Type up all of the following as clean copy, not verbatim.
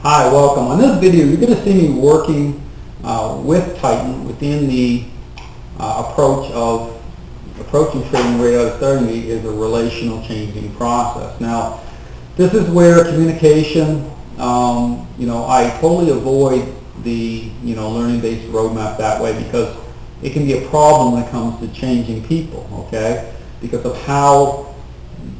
Hi, welcome. On this video, you're going to see me working with Titan within the approach of approaching training right out of starting gate is a relational changing process. Now, this is where communication, I totally avoid the learning-based roadmap that way because it can be a problem when it comes to changing people. Okay, because of how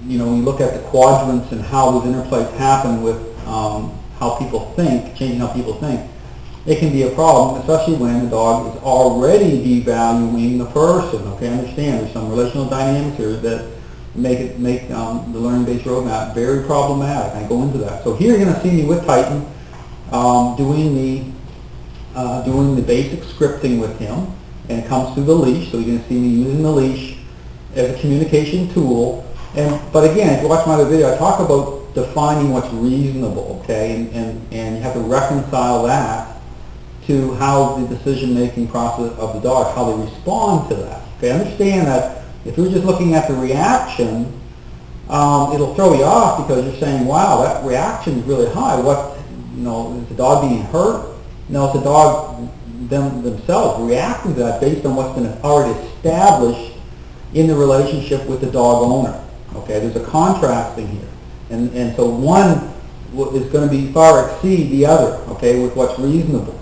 we look at the quadrants and how those interplays happen with how people think, changing how people think, it can be a problem, especially when the dog is already devaluing the person. Okay, understand there's some relational dynamics here that make the learning-based roadmap very problematic. I go into that. So here you're going to see me with Titan doing the basic scripting with him, and it comes through the leash. So you're going to see me using the leash as a communication tool. But again, if you watch my other video, I talk about defining what's reasonable, okay, and you have to reconcile that to how the decision-making process of the dog, how they respond to that. Okay, understand that if you're just looking at the reaction, it'll throw you off because you're saying, wow, that reaction is really high. What, is the dog being hurt? No, it's the dog themselves reacting to that based on what's been already established in the relationship with the dog owner. Okay, there's a contrasting here. And so one is going to be far exceed the other, okay, with what's reasonable.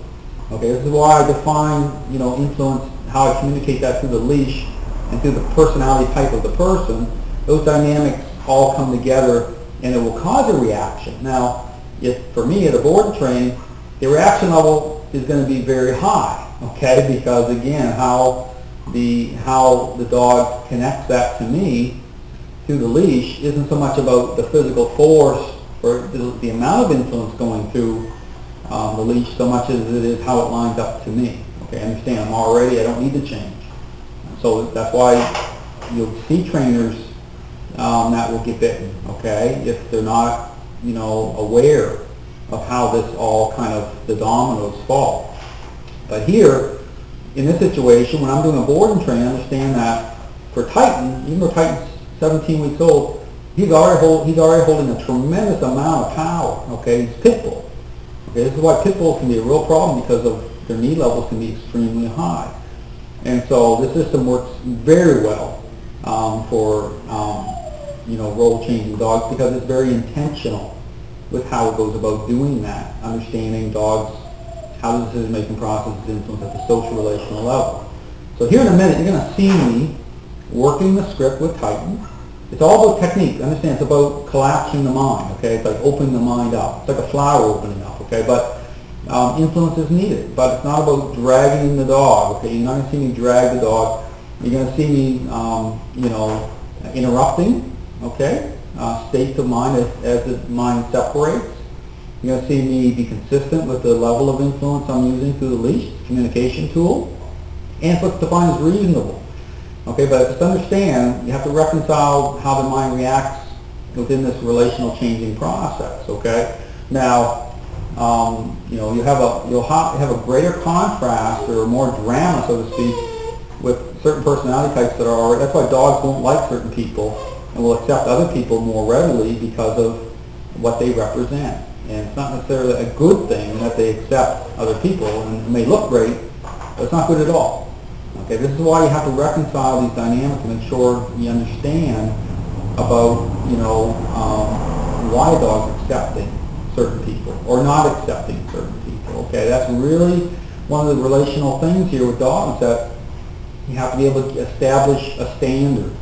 Okay, this is why I define, influence, how I communicate that through the leash and through the personality type of the person. Those dynamics all come together and it will cause a reaction. Now, if for me at a board and train, the reaction level is going to be very high, okay, because again, how the dog connects that to me through the leash isn't so much about the physical force or the amount of influence going through the leash so much as it is how it lines up to me. Okay, understand, I don't need to change. So that's why you'll see trainers that will get bitten, okay, if they're not, aware of how this all kind of, the dominoes fall. But here, in this situation, when I'm doing a board and train, understand that for Titan, even though Titan's 17 weeks old, he's already holding a tremendous amount of power. Okay, he's pit bull. Okay, this is why pit bulls can be a real problem because of their need levels can be extremely high. And so this system works very well for role-changing dogs because it's very intentional with how it goes about doing that, understanding dogs, how the decision-making process is influenced at the social relational level. So here in a minute, you're going to see me working the script with Titan. It's all about technique. Understand, it's about collapsing the mind. Okay, it's like opening the mind up. It's like a flower opening up. Okay, but influence is needed. But it's not about dragging the dog. Okay, you're not going to see me drag the dog. You're going to see me, interrupting. Okay, states of mind as the mind separates. You're going to see me be consistent with the level of influence I'm using through the leash, communication tool, and it's what's defined as reasonable. Okay, but just understand, you have to reconcile how the mind reacts within this relational changing process. Okay, now you'll have a greater contrast or more drama, so to speak, with certain personality types that are already. That's why dogs won't like certain people and will accept other people more readily because of what they represent. And it's not necessarily a good thing that they accept other people, and it may look great, but it's not good at all. Okay, this is why you have to reconcile these dynamics to make sure you understand about, why a dog's accepting certain people or not accepting certain people. Okay, that's really one of the relational things here with dogs, that you have to be able to establish a standard.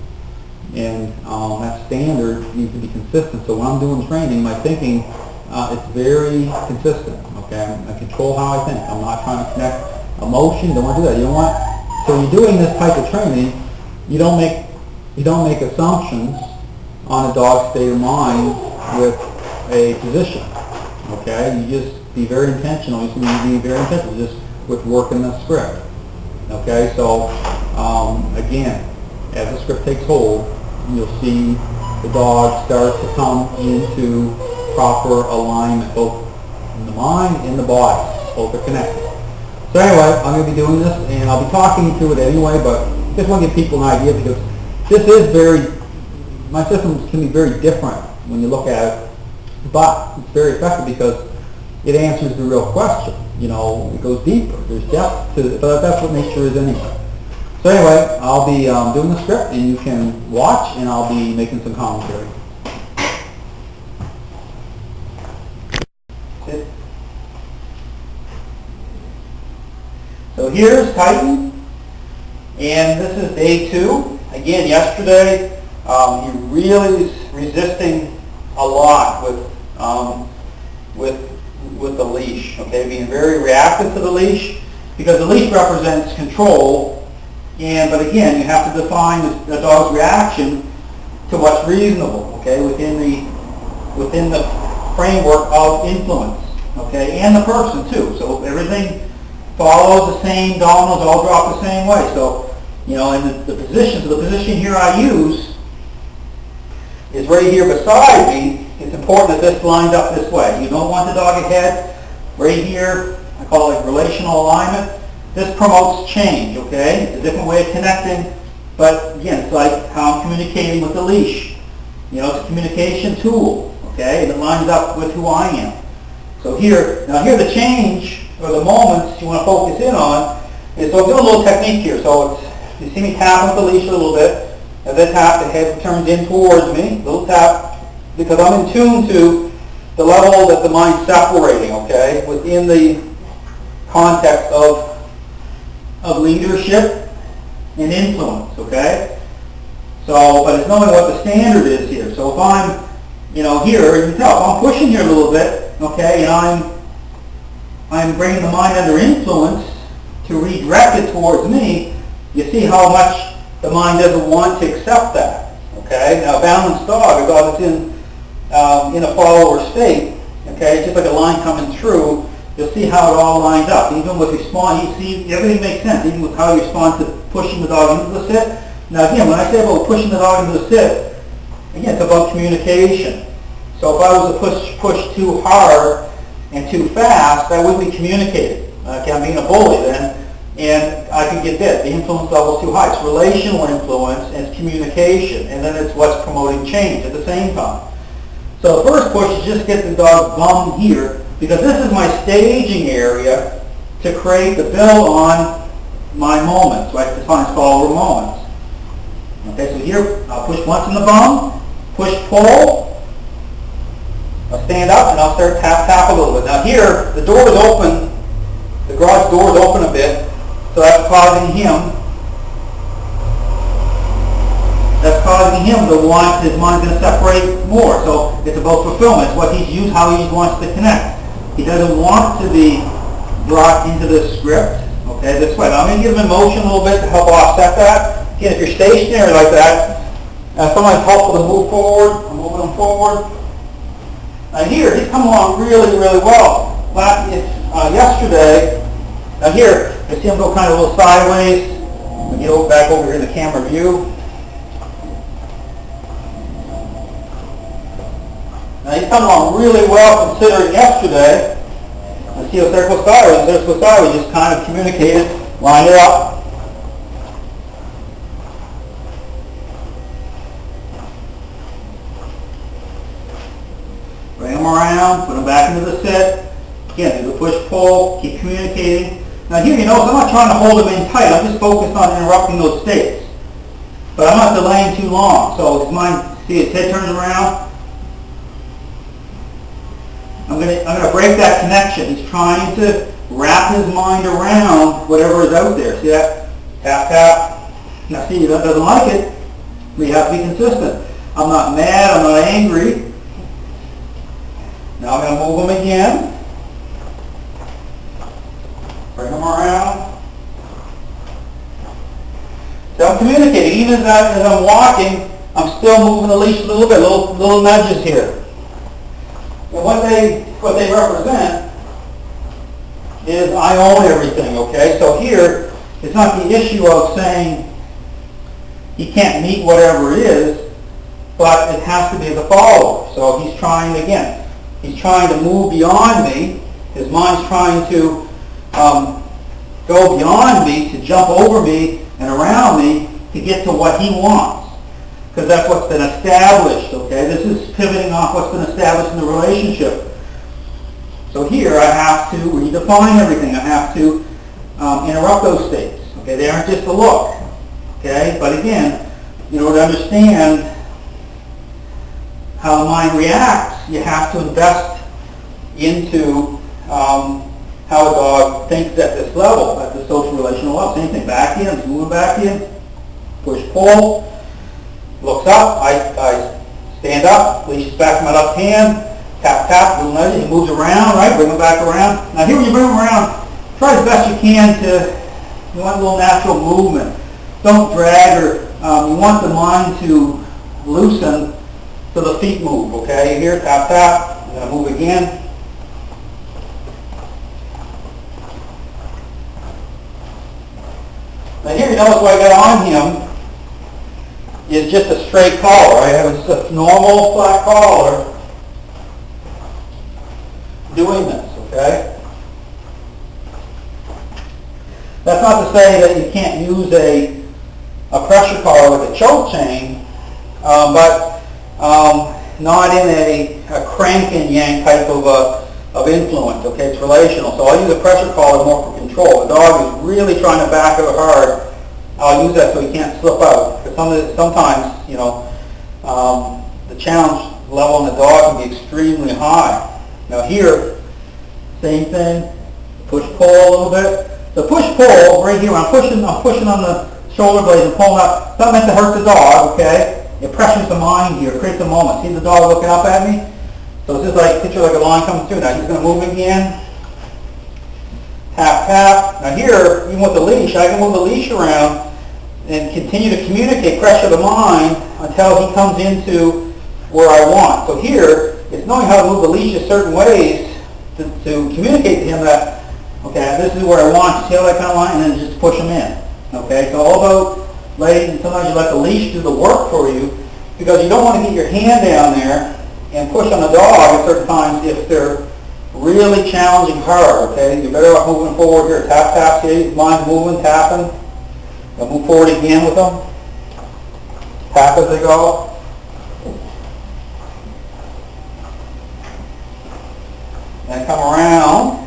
And that standard needs to be consistent. So when I'm doing training, my thinking, it's very consistent. Okay, I control how I think. I'm not trying to connect emotion. Don't want to do that. You don't want. So when you're doing this type of training, you don't make assumptions on a dog's state of mind with a position. Okay, you just be very intentional. You need to be very intentional just with working the script. Okay, so again, as the script takes hold, you'll see the dog start to come into proper alignment, both in the mind and the body. Both are connected. So anyway, I'm going to be doing this, and I'll be talking through it anyway, but just want to give people an idea because this is my systems can be very different when you look at it, but it's very effective because it answers the real question. You know, it goes deeper. There's depth to it, but that's what nature is anyway. So anyway, I'll be doing the script, and you can watch, and I'll be making some commentary. So here's Titan, and this is day 2. Again, yesterday he really was resisting a lot with the leash. Okay, being very reactive to the leash, because the leash represents control. But again, you have to define the dog's reaction to what's reasonable. Okay, within the framework of influence. Okay, and the person too. So everything follows the same dominoes, all drop the same way. So, you know, and the position here I use is right here beside me. It's important that this lines up this way. You don't want the dog ahead. Right here, I call it relational alignment. This promotes change, okay? It's a different way of connecting, but again, it's like how I'm communicating with the leash. You know, it's a communication tool, okay? And it lines up with who I am. So here the change, or the moments you want to focus in on, is, so I'm doing a little technique here. So you see me tapping with the leash a little bit. As I tap, the head turns in towards me, little tap, because I'm in tune to the level that the mind's separating, okay, within the context of leadership and influence, okay? So, but it's knowing what the standard is here. So if I'm, you know, here, you can tell, if I'm pushing here a little bit, okay, and I'm bringing the mind under influence to redirect it towards me, you see how much the mind doesn't want to accept that, okay? Now, a balanced dog, a dog that's in a follower state, okay, just like a line coming through, you'll see how it all lines up. Even with you see everything makes sense, even with how you respond to pushing the dog into the sit. Now again, when I say about pushing the dog into the sit, again, it's about communication. So if I was to push too hard and too fast, I wouldn't be communicating. Okay, I'm being a bully then, and I could get bit. The influence level is too high. It's relational influence and it's communication, and then it's what's promoting change at the same time. So the first push is just get the dog bum here, because this is my staging area to create the build on my moments, right? Define as follower moments. Okay, so here I'll push once in the bum, push pull, I'll stand up and I'll start tap a little bit. Now here, the door is open, the garage door is open a bit, so that's causing him to want, his mind's going to separate more. So it's about fulfillment. It's what he's used, how he wants to connect. He doesn't want to be brought into this script, okay, this way. Now I'm going to give him emotion a little bit to help offset that. Again, if you're stationary like that, sometimes it's helpful to move forward. I'm moving him forward. Now here, he's come along really, really well. Yesterday, now here, I see him go kind of a little sideways. Let me get back over here in the camera view. Now he's come along really well considering yesterday. Let's see if there goes sideways. There's goes sideways. Just kind of communicated, line it up. Bring him around, put him back into the sit. Again, do the push-pull, keep communicating. Now here, you notice I'm not trying to hold him in tight. I'm just focused on interrupting those states. But I'm not delaying too long. So his mind, see his head turns around. I'm going to break that connection. He's trying to wrap his mind around whatever is out there. See that? Tap, tap. Now see, that doesn't like it. We have to be consistent. I'm not mad. I'm not angry. Now I'm going to move him again. Bring him around. So I'm communicating. Even as I'm walking, I'm still moving the leash a little bit, little nudges here. And what they represent is I own everything, okay? So here, it's not the issue of saying he can't meet whatever it is, but it has to be the follower. So he's trying to move beyond me. His mind's trying to go beyond me, to jump over me and around me to get to what he wants. Because that's what's been established, okay? This is pivoting off what's been established in the relationship. So here I have to redefine everything. I have to interrupt those states. Okay, they aren't just a look. Okay, but again, in order to understand how the mind reacts, you have to invest into how a dog thinks at this level, at the social relational level. Same thing, back in, it's moving back in, push, pull, looks up, I stand up, leash is back in my left hand, tap, tap, little nudge, he moves around, right, bring him back around. Now here when you bring him around, try as best you can to, you want a little natural movement. Don't drag or, you want the mind to loosen so the feet move, okay? Here, tap, tap, I'm going to move again. Now here you notice what I got on him is just a straight collar. I have just a normal flat collar doing this, okay? That's not to say that you can't use a pressure collar with a choke chain, but not in a crank and yank type of influence, okay? It's relational. So I'll use a pressure collar more for control. The dog is really trying to back out hard. I'll use that so he can't slip out. Because sometimes, you know, the challenge level on the dog can be extremely high. Now here, same thing, push-pull a little bit. The push-pull, right here, I'm pushing on the shoulder blades and pulling up. It's not meant to hurt the dog, okay? It pressures the mind here, creates a moment. See the dog looking up at me? So it's just like, picture like a line coming through. Now he's going to move again. Tap, tap. Now here, even with the leash, I can move the leash around and continue to communicate, pressure the mind until he comes into where I want. So here, it's knowing how to move the leash in certain ways to communicate to him that, okay, this is where I want. You see how that kind of line? And then just push him in. Okay, so all about letting, and sometimes you let the leash do the work for you because you don't want to get your hand down there and push on the dog at certain times if they're really challenging hard, okay? You're better off moving forward here. Tap, tap, see, mind moving, tapping. They'll move forward again with them. Tap as they go. And come around.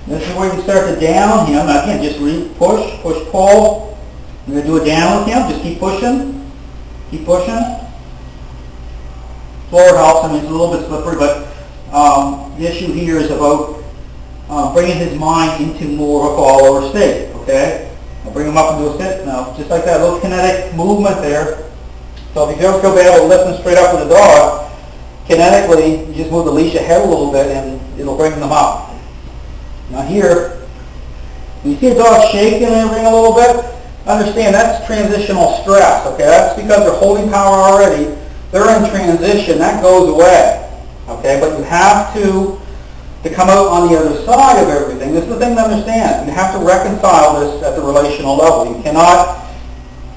This is where you start to down him. Now again, just push, push, pull. You're going to do a down with him. Just keep pushing. Keep pushing. Floor helps. I mean, it's a little bit slippery, but the issue here is about bringing his mind into more of a follower state, okay? I'll bring him up into a sit. Now, just like that, a little kinetic movement there. So if you don't feel able to lift him straight up with a dog, kinetically, you just move the leash ahead a little bit and it'll bring them up. Now here, when you see a dog shaking and everything a little bit, understand that's transitional stress, okay? That's because they're holding power already. They're in transition. That goes away, okay? But you have to come out on the other side of everything. This is the thing to understand. You have to reconcile this at the relational level. You cannot,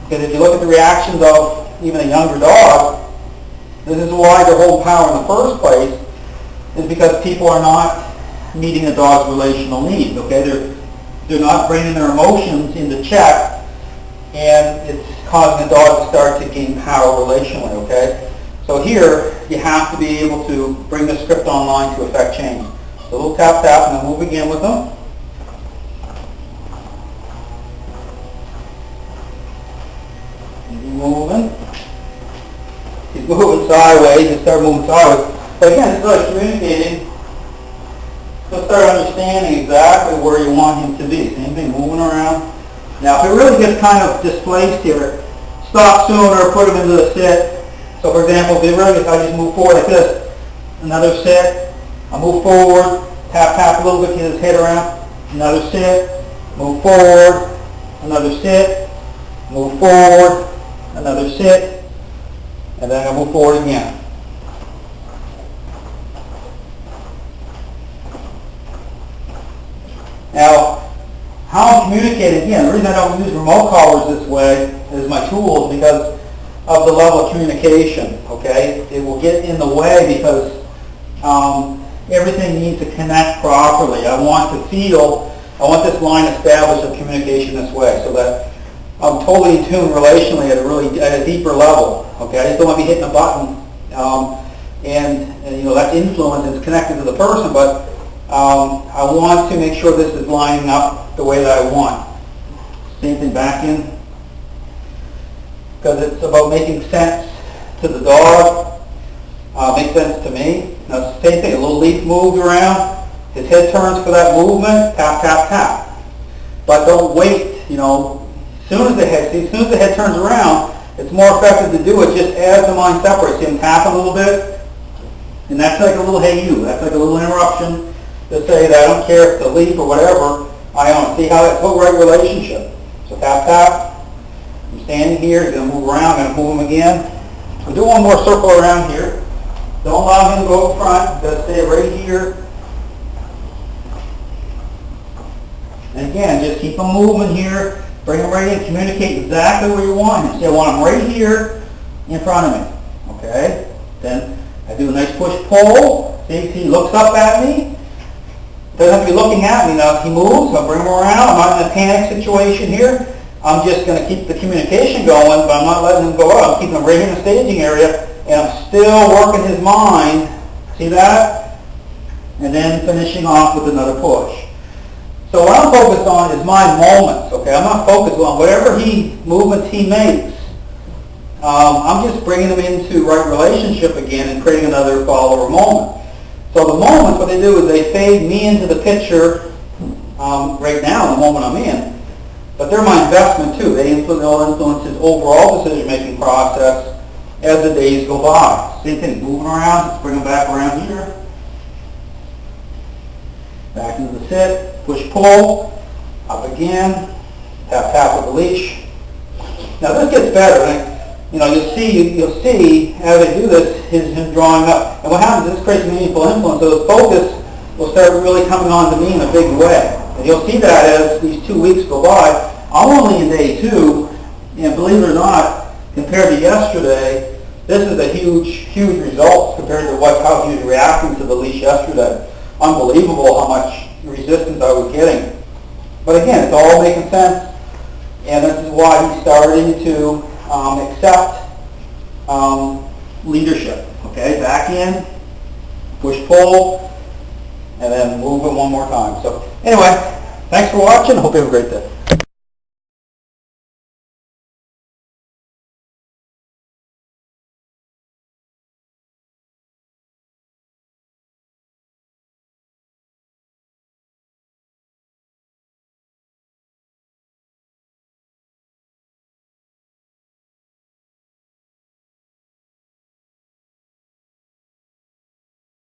because if you look at the reactions of even a younger dog, this is why they're holding power in the first place, is because people are not meeting the dog's relational needs, okay? They're not bringing their emotions into check, and it's causing the dog to start to gain power relationally, okay? So here, you have to be able to bring the script online to affect change. So a little tap, tap, and then move again with them. Keep moving. He's moving sideways, and start moving sideways. But again, it's like communicating. So start understanding exactly where you want him to be. Same thing, moving around. Now, if it really gets kind of displaced here, stop sooner, put him into the sit. So for example, if it really gets, I just move forward like this. Another sit. I move forward, tap, tap a little bit, get his head around. Another sit, move forward, another sit, move forward, another sit, and then I move forward again. Now, how I'm communicating, again, the reason I don't use remote collars this way as my tool is because of the level of communication, okay? It will get in the way because everything needs to connect properly. I want this line established of communication this way so that I'm totally in tune relationally at a deeper level, okay? I just don't want to be hitting a button and you know, that influence is connected to the person, but I want to make sure this is lining up the way that I want. Same thing back in, because it's about making sense to the dog, makes sense to me. Now same thing, a little leaf moves around, his head turns for that movement, tap, tap, tap. But don't wait, as soon as the head turns around, it's more effective to do it just as the mind separates. See him tap a little bit, and that's like a little hey you, that's like a little interruption to say that I don't care if it's a leaf or whatever, I own it. See how that's a right relationship. So tap, tap. I'm standing here, he's going to move around, I'm going to move him again. I'll do one more circle around here. Don't allow him to go in front, he's got to stay right here. And again, just keep him moving here, bring him right in, communicate exactly where you want him. See, I want him right here in front of me. Okay? Then I do a nice push-pull. See, he looks up at me. Doesn't have to be looking at me. Now, if he moves, I'll bring him around. I'm not in a panic situation here. I'm just going to keep the communication going, but I'm not letting him go out. I'm keeping him right in the staging area, and I'm still working his mind. See that? And then finishing off with another push. So what I'm focused on is my moments, okay? I'm not focused on whatever movements he makes. I'm just bringing him into right relationship again and creating another follower moment. So the moments, what they do is they fade me into the picture right now, the moment I'm in. But they're my investment too. They'll influence his overall decision-making process as the days go by. Same thing, moving around, let's bring him back around here. Back into the sit, push, pull, up again, tap, tap with the leash. Now this gets better. You'll see as they do this, him drawing up. And what happens is this creates meaningful influence. So the focus will start really coming on to me in a big way. And you'll see that as these 2 weeks go by. I'm only in day 2, and believe it or not, compared to yesterday, this is a huge, huge result compared to how he was reacting to the leash yesterday. Unbelievable how much resistance I was getting. But again, it's all making sense, and this is why he's starting to accept leadership. Okay, back in, push, pull, and then move it one more time. So anyway, thanks for watching. Hope you have a great day.